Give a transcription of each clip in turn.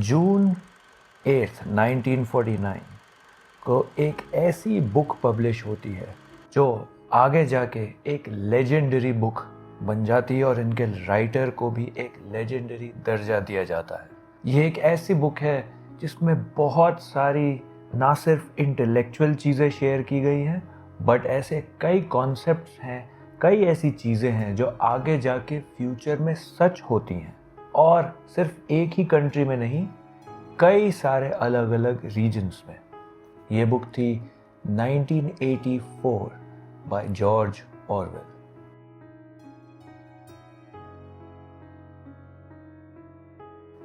जून 8 1949 को एक ऐसी बुक पब्लिश होती है जो आगे जाके एक लेजेंडरी बुक बन जाती है और इनके राइटर को भी एक लेजेंडरी दर्जा दिया जाता है। ये एक ऐसी बुक है जिसमें बहुत सारी ना सिर्फ इंटेलेक्चुअल चीज़ें शेयर की गई हैं, बट ऐसे कई कॉन्सेप्ट्स हैं, कई ऐसी चीज़ें हैं जो आगे जाके फ्यूचर में सच होती हैं और सिर्फ एक ही कंट्री में नहीं, कई सारे अलग अलग रीजन्स में। ये बुक थी 1984 बाय जॉर्ज ऑरवेल।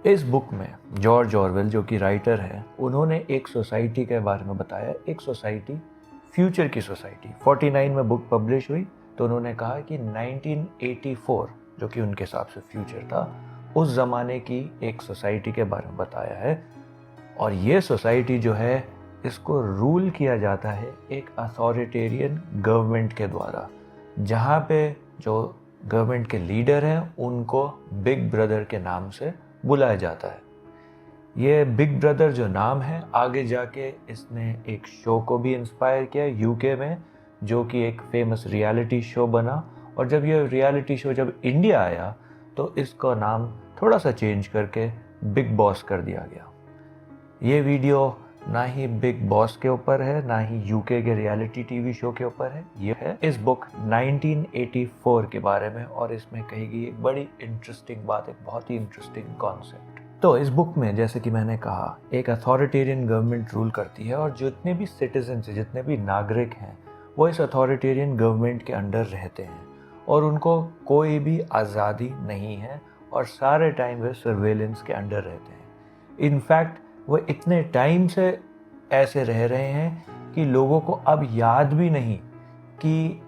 इस बुक में जॉर्ज ऑरवेल जो कि राइटर है, उन्होंने एक सोसाइटी के बारे में बताया, एक सोसाइटी, फ्यूचर की सोसाइटी। 49 में बुक पब्लिश हुई तो उन्होंने कहा कि 1984 जो कि उनके हिसाब से फ्यूचर था, उस ज़माने की एक सोसाइटी के बारे में बताया है। और ये सोसाइटी जो है, इसको रूल किया जाता है एक अथॉरिटेरियन गवर्नमेंट के द्वारा, जहाँ पे जो गवर्नमेंट के लीडर हैं उनको बिग ब्रदर के नाम से बुलाया जाता है। ये बिग ब्रदर जो नाम है, आगे जाके इसने एक शो को भी इंस्पायर किया यूके में, जो कि एक फेमस रियलिटी शो बना। और जब ये रियलिटी शो जब इंडिया आया तो इसका नाम थोड़ा सा चेंज करके बिग बॉस कर दिया गया। ये वीडियो ना ही बिग बॉस के ऊपर है, ना ही यूके के रियलिटी टीवी शो के ऊपर है। ये है इस बुक 1984 के बारे में, और इसमें कही गई एक बड़ी इंटरेस्टिंग बात, एक बहुत ही इंटरेस्टिंग कॉन्सेप्ट। तो इस बुक में, जैसे कि मैंने कहा, एक अथॉरिटेरियन गवर्नमेंट रूल करती है और जितने भी सिटीजन हैं, जितने भी नागरिक हैं, वो इस अथॉरिटेरियन गवर्नमेंट के अंडर रहते हैं और उनको कोई भी आज़ादी नहीं है और सारे टाइम वे सर्वेलेंस के अंडर रहते हैं। इनफैक्ट वो इतने टाइम से ऐसे रह रहे हैं कि लोगों को अब याद भी नहीं कि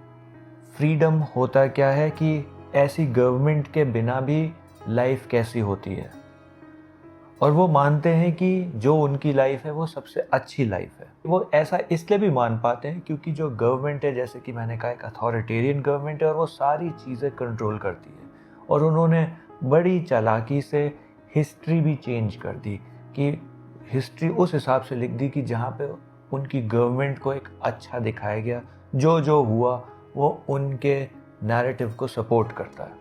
फ्रीडम होता क्या है, कि ऐसी गवर्नमेंट के बिना भी लाइफ कैसी होती है। और वो मानते हैं कि जो उनकी लाइफ है वो सबसे अच्छी लाइफ है। वो ऐसा इसलिए भी मान पाते हैं क्योंकि जो गवर्नमेंट है, जैसे कि मैंने कहा, एक अथॉरिटेरियन गवर्नमेंट है और वो सारी चीज़ें कंट्रोल करती है। और उन्होंने बड़ी चालाकी से हिस्ट्री भी चेंज कर दी, कि हिस्ट्री उस हिसाब से लिख दी कि जहाँ पे उनकी गवर्नमेंट को एक अच्छा दिखाया गया, जो जो हुआ वो उनके नैरेटिव को सपोर्ट करता है।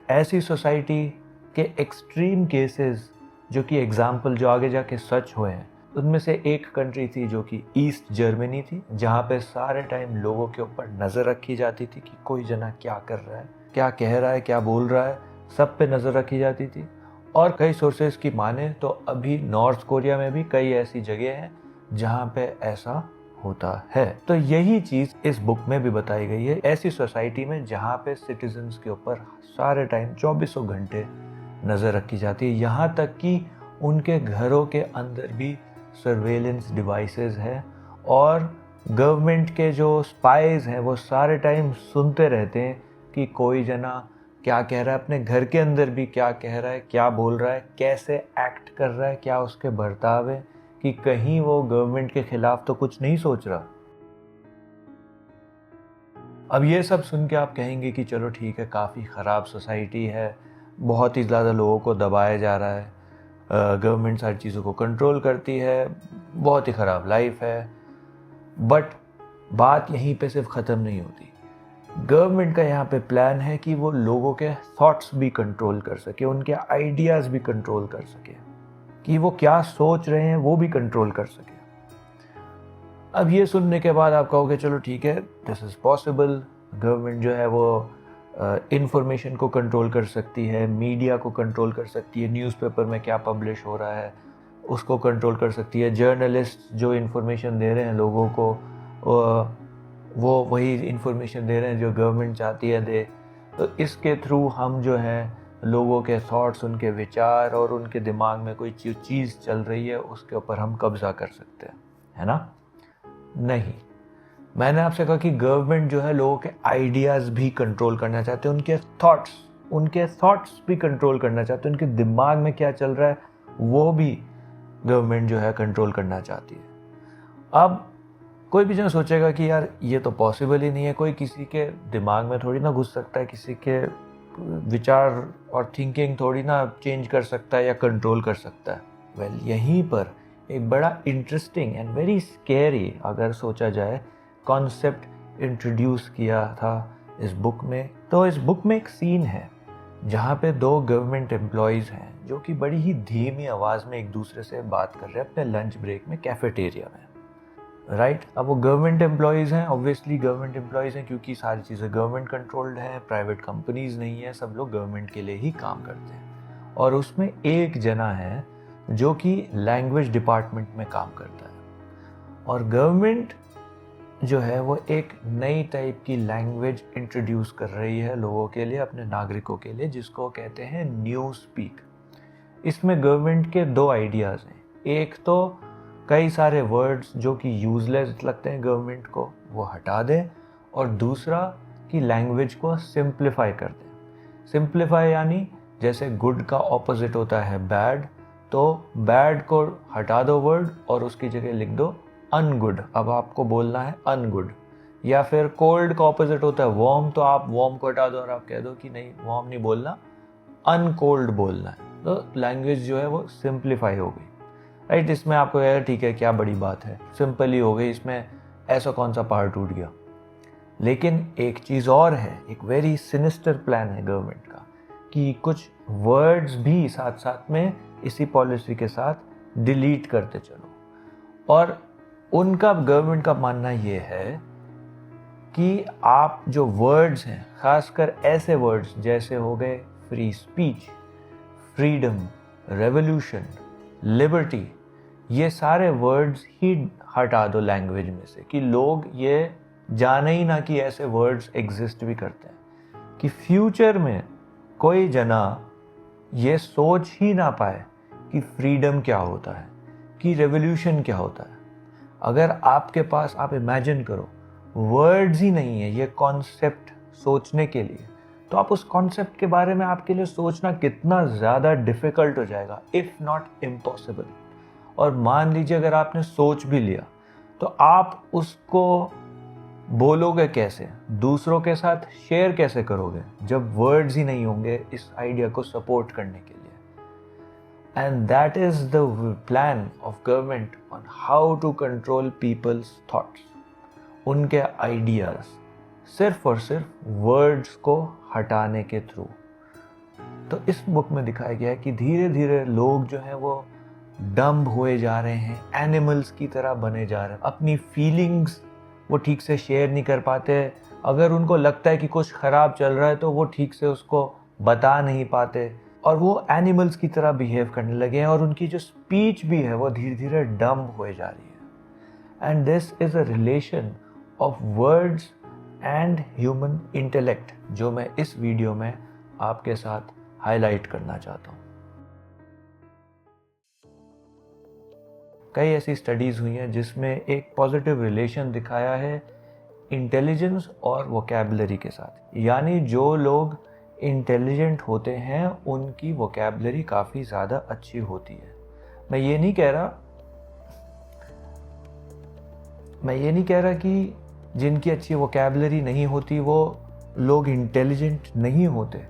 ऐसी सोसाइटी के एक्सट्रीम केसेस, जो कि एग्जाम्पल जो आगे जाके सच हुए हैं, उनमें से एक कंट्री थी जो कि ईस्ट जर्मनी थी, जहाँ पे सारे टाइम लोगों के ऊपर नज़र रखी जाती थी कि कोई जना क्या कर रहा है, क्या कह रहा है, क्या बोल रहा है, सब पे नज़र रखी जाती थी। और कई सोर्सेज की माने तो अभी नॉर्थ कोरिया में भी कई ऐसी जगह हैं जहाँ पे ऐसा होता है। तो यही चीज़ इस बुक में भी बताई गई है, ऐसी सोसाइटी में जहाँ पे सिटीजन्स के ऊपर सारे टाइम 24 घंटे नज़र रखी जाती है, यहाँ तक कि उनके घरों के अंदर भी सर्वेलेंस डिवाइसेस हैं और गवर्नमेंट के जो स्पाइज हैं वो सारे टाइम सुनते रहते हैं कि कोई जना क्या कह रहा है, अपने घर के अंदर भी क्या कह रहा है, क्या बोल रहा है, कैसे एक्ट कर रहा है, क्या उसके बर्ताव है, कि कहीं वो गवर्नमेंट के खिलाफ तो कुछ नहीं सोच रहा। अब ये सब सुन के आप कहेंगे कि चलो ठीक है, काफ़ी ख़राब सोसाइटी है, बहुत ही ज़्यादा लोगों को दबाया जा रहा है, गवर्नमेंट सारी चीज़ों को कंट्रोल करती है, बहुत ही ख़राब लाइफ है। बट बात यहीं पे सिर्फ ख़त्म नहीं होती। गवर्नमेंट का यहाँ पे प्लान है कि वो लोगों के थॉट्स भी कंट्रोल कर सके, उनके आइडियाज़ भी कंट्रोल कर सके, कि वो क्या सोच रहे हैं वो भी कंट्रोल कर सके। अब ये सुनने के बाद आप कहोगे चलो ठीक है, दिस इज़ पॉसिबल, गवर्नमेंट जो है वो इंफॉर्मेशन को कंट्रोल कर सकती है, मीडिया को कंट्रोल कर सकती है, न्यूज़पेपर में क्या पब्लिश हो रहा है उसको कंट्रोल कर सकती है, जर्नलिस्ट जो इन्फॉर्मेशन दे रहे हैं लोगों को वो वही इन्फॉर्मेशन दे रहे हैं जो गवर्नमेंट चाहती है दे। तो इसके थ्रू हम जो है लोगों के थॉट्स, उनके विचार और उनके दिमाग में कोई चीज़ चल रही है उसके ऊपर हम कब्जा कर सकते हैं, है ना? नहीं, मैंने आपसे कहा कि गवर्नमेंट जो है लोगों के आइडियाज़ भी कंट्रोल करना चाहते हैं, उनके थॉट्स भी कंट्रोल करना चाहते हैं, उनके दिमाग में क्या चल रहा है वो भी गवर्नमेंट जो है कंट्रोल करना चाहती है। अब कोई भी जन सोचेगा कि यार ये तो पॉसिबल ही नहीं है, कोई किसी के दिमाग में थोड़ी ना घुस सकता है, किसी के विचार और थिंकिंग थोड़ी ना चेंज कर सकता है या कंट्रोल कर सकता है। वेल, यहीं पर एक बड़ा इंटरेस्टिंग एंड वेरी स्कैरी अगर सोचा जाए कॉन्सेप्ट इंट्रोड्यूस किया था इस बुक में। तो इस बुक में एक सीन है जहाँ पे दो गवर्नमेंट एम्प्लॉयज़ हैं जो कि बड़ी ही धीमी आवाज़ में एक दूसरे से बात कर रहे हैं अपने लंच ब्रेक में कैफेटेरिया में, राइट। अब वो गवर्नमेंट एम्प्लॉयज़ हैं, ऑब्वियसली गवर्नमेंट एम्प्लॉयज़ हैं क्योंकि सारी चीज़ें गवर्नमेंट कंट्रोल्ड हैं, प्राइवेट कंपनीज नहीं है, सब लोग गवर्नमेंट के लिए ही काम करते हैं। और उसमें एक जना है जो कि लैंग्वेज डिपार्टमेंट में काम करता है, और गवर्नमेंट जो है वो एक नई टाइप की लैंग्वेज इंट्रोड्यूस कर रही है लोगों के लिए, अपने नागरिकों के लिए, जिसको कहते हैं न्यू स्पीक। इसमें गवर्नमेंट के दो आइडियाज़ हैं। एक तो कई सारे वर्ड्स जो कि यूजलेस लगते हैं गवर्नमेंट को वो हटा दें, और दूसरा कि लैंग्वेज को सिंप्लीफाई कर दें। सिंप्लीफाई यानी जैसे गुड का ऑपोजिट होता है बैड, तो बैड को हटा दो वर्ड और उसकी जगह लिख दो अनगुड। अब आपको बोलना है अनगुड। या फिर कोल्ड का ऑपोजिट होता है वार्म, तो आप वार्म को हटा दो और आप कह दो कि नहीं वार्म नहीं बोलना, अनकोल्ड बोलना है। तो लैंग्वेज जो है वो सिंप्लीफाई हो गई, राइट। इसमें आपको कहेगा ठीक है क्या बड़ी बात है, सिंपल ही हो गई, इसमें ऐसा कौन सा पहाड़ टूट गया। लेकिन एक चीज़ और है, एक वेरी सिनिस्टर प्लान है गवर्नमेंट का कि कुछ वर्ड्स भी साथ साथ में इसी पॉलिसी के साथ डिलीट करते चलो। और उनका गवर्नमेंट का मानना ये है कि आप जो वर्ड्स हैं, खासकर ऐसे वर्ड्स जैसे हो गए free speech, freedom, revolution, liberty, ये सारे वर्ड्स ही हटा दो लैंग्वेज में से, कि लोग ये जाने ही ना कि ऐसे वर्ड्स एग्जिस्ट भी करते हैं, कि फ्यूचर में कोई जना ये सोच ही ना पाए कि फ्रीडम क्या होता है, कि रेवोल्यूशन क्या होता है। अगर आपके पास, आप इमेजिन करो, वर्ड्स ही नहीं है ये कॉन्सेप्ट सोचने के लिए, तो आप उस कॉन्सेप्ट के बारे में आपके लिए सोचना कितना ज़्यादा डिफ़िकल्ट हो जाएगा, इफ़ नॉट इम्पॉसिबल। और मान लीजिए अगर आपने सोच भी लिया तो आप उसको बोलोगे कैसे, दूसरों के साथ शेयर कैसे करोगे जब वर्ड्स ही नहीं होंगे इस आइडिया को सपोर्ट करने के लिए। And that is the plan of government on how to control people's thoughts, उनके आइडियाज सिर्फ और सिर्फ वर्ड्स को हटाने के थ्रू। तो इस बुक में दिखाया गया है कि धीरे धीरे लोग जो हैं वो डम्ब हुए जा रहे हैं, एनिमल्स की तरह बने जा रहे हैं, अपनी फीलिंग्स वो ठीक से शेयर नहीं कर पाते। अगर उनको लगता है कि कुछ ख़राब चल रहा है तो वो ठीक से उसको बता नहीं पाते, और वो एनिमल्स की तरह बिहेव करने लगे हैं, और उनकी जो स्पीच भी है वो धीरे धीरे डम्ब हुए जा रही है। And this is a relation of words and human intellect जो मैं इस वीडियो में आपके साथ हाईलाइट करना चाहता हूँ। कई ऐसी स्टडीज़ हुई हैं जिसमें एक पॉजिटिव रिलेशन दिखाया है इंटेलिजेंस और वोकैबुलरी के साथ। यानी जो लोग इंटेलिजेंट होते हैं उनकी वोकैबुलरी काफ़ी ज़्यादा अच्छी होती है। मैं ये नहीं कह रहा कि जिनकी अच्छी वोकैबुलरी नहीं होती वो लोग इंटेलिजेंट नहीं होते।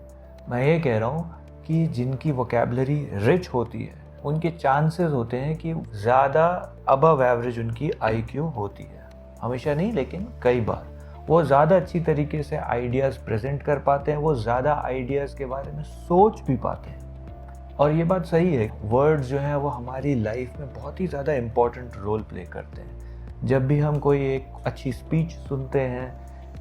मैं ये कह रहा हूँ कि जिनकी वोकैबुलरी रिच होती है उनके चांसेस होते हैं कि ज़्यादा अबव एवरेज उनकी आईक्यू होती है। हमेशा नहीं, लेकिन कई बार वो ज़्यादा अच्छी तरीके से आइडियाज़ प्रेजेंट कर पाते हैं, वो ज़्यादा आइडियाज़ के बारे में सोच भी पाते हैं। और ये बात सही है, वर्ड्स जो हैं वो हमारी लाइफ में बहुत ही ज़्यादा इम्पॉर्टेंट रोल प्ले करते हैं। जब भी हम कोई एक अच्छी स्पीच सुनते हैं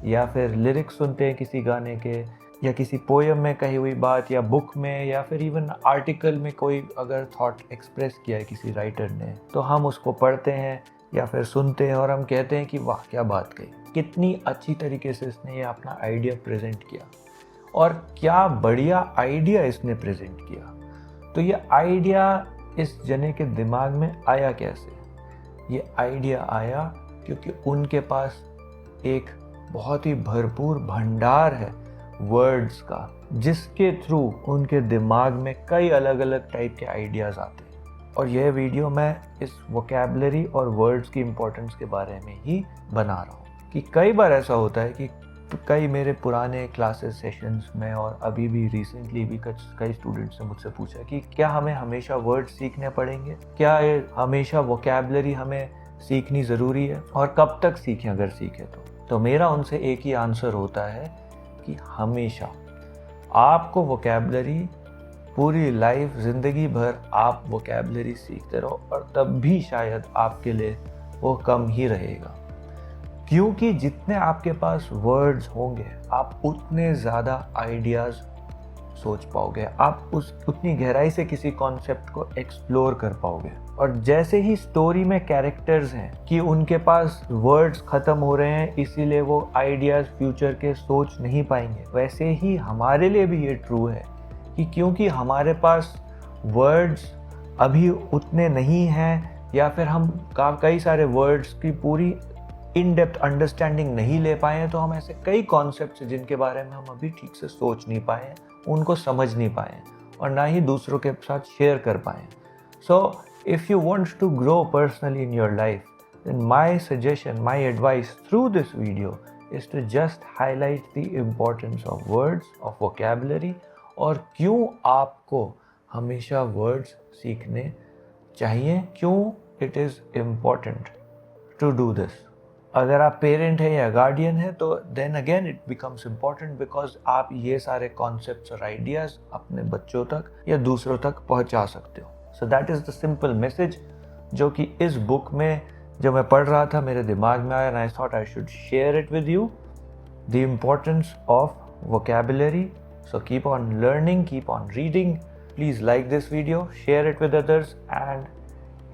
या फिर लिरिक्स सुनते हैं किसी गाने के, या किसी पोएम में कही हुई बात, या बुक में, या फिर इवन आर्टिकल में कोई अगर थॉट एक्सप्रेस किया है किसी राइटर ने, तो हम उसको पढ़ते हैं या फिर सुनते हैं और हम कहते हैं कि वाह क्या बात कही, कितनी अच्छी तरीके से इसने ये अपना आइडिया प्रेजेंट किया, और क्या बढ़िया आइडिया इसने प्रेजेंट किया। तो ये आइडिया इस जने के दिमाग में आया कैसे? ये आइडिया आया क्योंकि उनके पास एक बहुत ही भरपूर भंडार है वर्ड्स का, जिसके थ्रू उनके दिमाग में कई अलग अलग टाइप के आइडियाज़ आते हैं। और यह वीडियो मैं इस वोकैबुलरी और वर्ड्स की इम्पोर्टेंस के बारे में ही बना रहा हूँ कि कई बार ऐसा होता है कि कई मेरे पुराने क्लासेस सेशंस में और अभी भी रिसेंटली भी कई स्टूडेंट्स ने मुझसे पूछा कि क्या हमें हमेशा वर्ड सीखने पड़ेंगे, क्या हमेशा वोकैबुलरी हमें सीखनी ज़रूरी है और कब तक सीखें अगर सीखें तो मेरा उनसे एक ही आंसर होता है कि हमेशा आपको वोकैबुलरी पूरी लाइफ ज़िंदगी भर आप वोकैबुलरी सीखते रहो और तब भी शायद आपके लिए वो कम ही रहेगा, क्योंकि जितने आपके पास वर्ड्स होंगे आप उतने ज़्यादा आइडियाज़ सोच पाओगे, आप उतनी गहराई से किसी कॉन्सेप्ट को एक्सप्लोर कर पाओगे। और जैसे ही स्टोरी में कैरेक्टर्स हैं कि उनके पास वर्ड्स ख़त्म हो रहे हैं इसीलिए वो आइडियाज़ फ्यूचर के सोच नहीं पाएंगे, वैसे ही हमारे लिए भी ये ट्रू है कि क्योंकि हमारे पास वर्ड्स अभी उतने नहीं हैं या फिर हम कई सारे वर्ड्स की पूरी इन डेप्थ अंडरस्टैंडिंग नहीं ले पाए हैं, तो हम ऐसे कई कॉन्सेप्ट्स हैं जिनके बारे में हम अभी ठीक से सोच नहीं पाए हैं, उनको समझ नहीं पाए हैं और ना ही दूसरों के साथ शेयर कर पाए हैं। So if you want to grow personally in your life, then my suggestion, my advice through this video is to just highlight the importance of words, of vocabulary और क्यों आपको हमेशा वर्ड्स सीखने चाहिए, क्यों it is important to do this. अगर आप parent हैं या गार्डियन हैं तो then again it becomes important because आप ये सारे कॉन्सेप्ट्स और आइडियाज़ अपने बच्चों तक या दूसरों तक पहुंचा सकते हो। So that is the simple message जो कि इस बुक में जो मैं पढ़ रहा था मेरे दिमाग में आया, and I thought I should share it with you, the importance of vocabulary. So keep on learning, keep on reading. Please like this video, share it with others and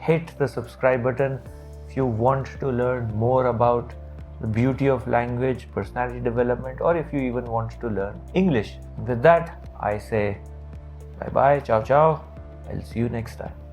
hit the subscribe button if you want to learn more about the beauty of language, personality development, or if you even want to learn English. With that, I say bye bye, ciao ciao. I'll see you next time.